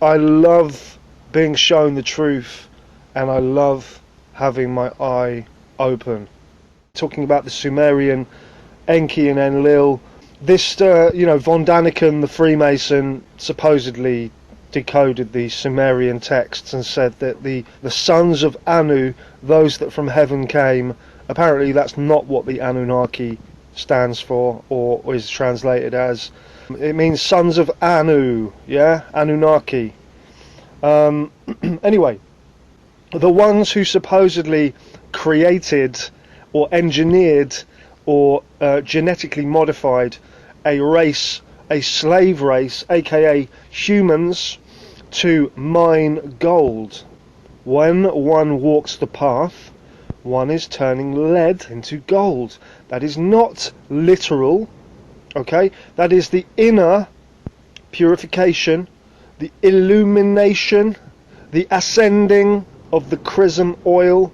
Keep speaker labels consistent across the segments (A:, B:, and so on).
A: I love being shown the truth, and I love having my eye open. Talking about the Sumerian Enki and Enlil, this, von Daniken, the Freemason, supposedly decoded the Sumerian texts and said that the sons of Anu, those that from heaven came, apparently that's not what the Anunnaki stands for or is translated as. It means sons of Anu, yeah, Anunnaki. Anyway, the ones who supposedly created or engineered or genetically modified a race, a slave race, aka humans, to mine gold. When one walks the path, one is turning lead into gold. That is not literal, okay? That is the inner purification, the illumination, the ascending of the chrism oil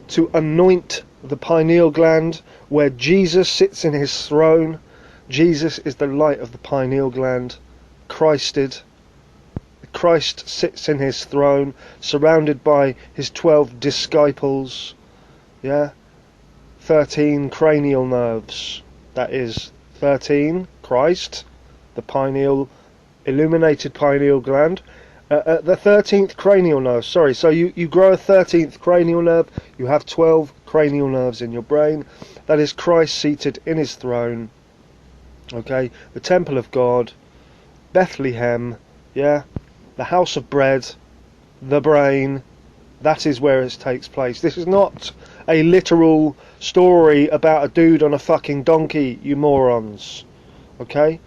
A: to anoint the pineal gland where Jesus sits in his throne. Jesus is the light of the pineal gland, Christed. Christ sits in his throne, surrounded by his 12 disciples, yeah? 13 cranial nerves. That is 13, Christ, the pineal, illuminated pineal gland. The 13th cranial nerve, sorry, so you grow a 13th cranial nerve, you have 12 cranial nerves in your brain. That is Christ seated in his throne, okay? The temple of God, Bethlehem, yeah? The house of bread, the brain, that is where it takes place. This is not a literal story about a dude on a fucking donkey, you morons, okay?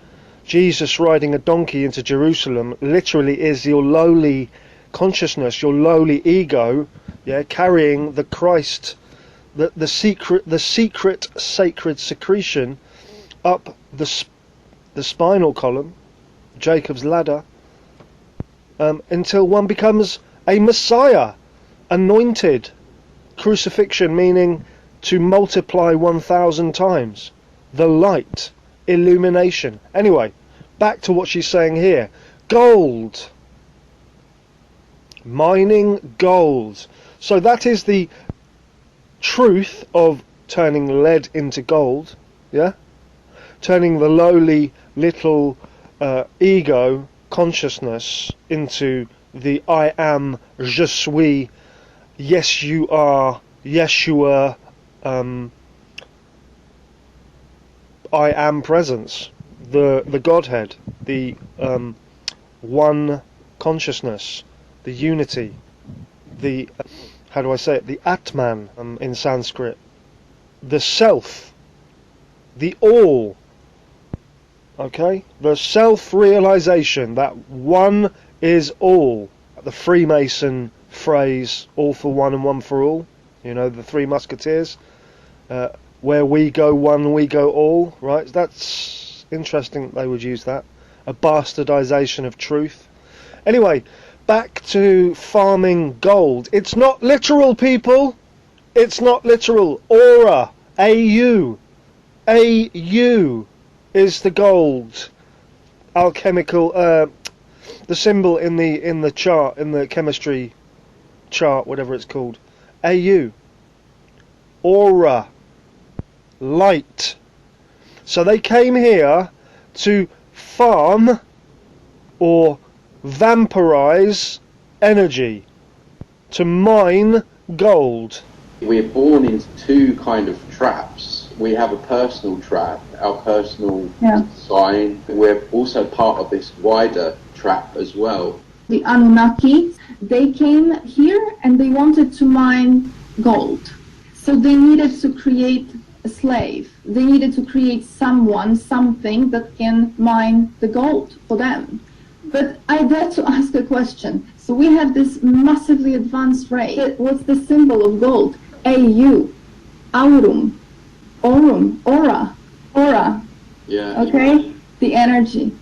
A: Jesus riding a donkey into Jerusalem literally is your lowly consciousness, your lowly ego, yeah, carrying the Christ, the secret sacred secretion up the spinal column, Jacob's ladder, until one becomes a Messiah, anointed. Crucifixion meaning to multiply 1,000 times. The light, illumination. Anyway, back to what she's saying here. Gold. Mining gold. So that is the truth of turning lead into gold, yeah? Turning the lowly little ego consciousness into the I am, je suis, yes you are, Yeshua, I am presence, the Godhead, the one consciousness, the unity, the, how do I say it, the Atman in Sanskrit, the self, the all, okay, the self-realization that one is all. The Freemason phrase, all for one and one for all, you know, the Three Musketeers, where we go one, we go all, right? That's interesting that they would use that. A bastardization of truth. Anyway, back to farming gold. It's not literal, people. It's not literal. Aura, AU. AU is the gold. Alchemical, the symbol in the chart, in the chemistry chart, whatever it's called. AU. Aura. Light. So they came here to farm or vampirize energy, to mine gold.
B: We're born into two kind of traps. We have a personal trap, our personal sign. We're also part of this wider trap as well.
C: The Anunnaki, they came here and they wanted to mine gold. So they needed to create a slave. They needed to create someone, something that can mine the gold for them. But I dare to ask a question. So we have this massively advanced race. What's the symbol of gold? AU, aurum, aurum, aura.
B: Yeah.
C: Okay? The energy.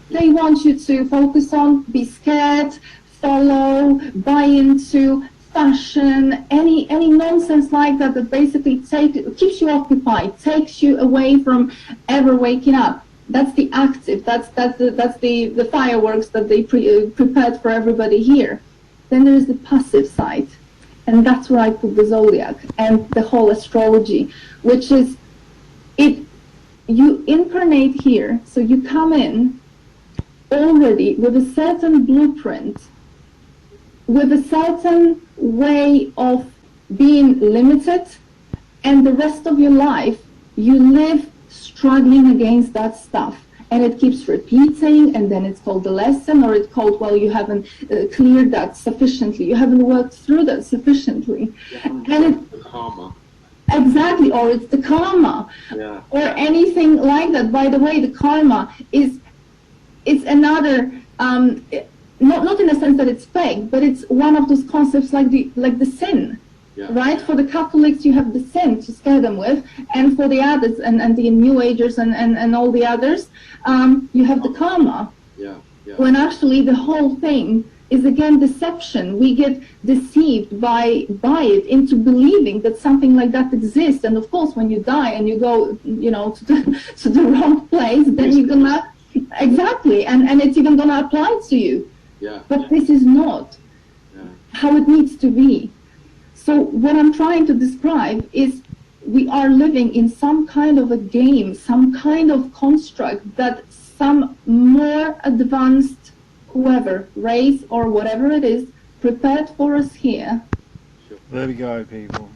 C: They want you to focus on, be scared, follow, buy into fashion, any nonsense like that basically keeps you occupied, takes you away from ever waking up. That's the active. That's the fireworks that they prepared for everybody here. Then there is the passive side, and that's where I put the zodiac and the whole astrology, which is it. You incarnate here, so you come in already with a certain blueprint, with a certain way of being limited, and the rest of your life you live struggling against that stuff, and it keeps repeating, and then it's called the lesson, or it's called, well, you haven't cleared that sufficiently, you haven't worked through that sufficiently, and it's the karma. Exactly, or it's the karma, or anything like that. By the way, the karma is another, not in the sense that it's fake, but it's one of those concepts like the sin. Right? For the Catholics, you have the sin to scare them with, and for the others, and the New Agers and all the others, you have the karma. When actually the whole thing is again deception. We get deceived by it into believing that something like that exists. And of course, when you die and you go, to the wrong place, then you're gonna exactly, and it's even gonna apply to you. But this is not how it needs to be. So what I'm trying to describe is we are living in some kind of a game, some kind of construct that some more advanced, whoever, race or whatever it is, prepared for us here.
A: There we go, people.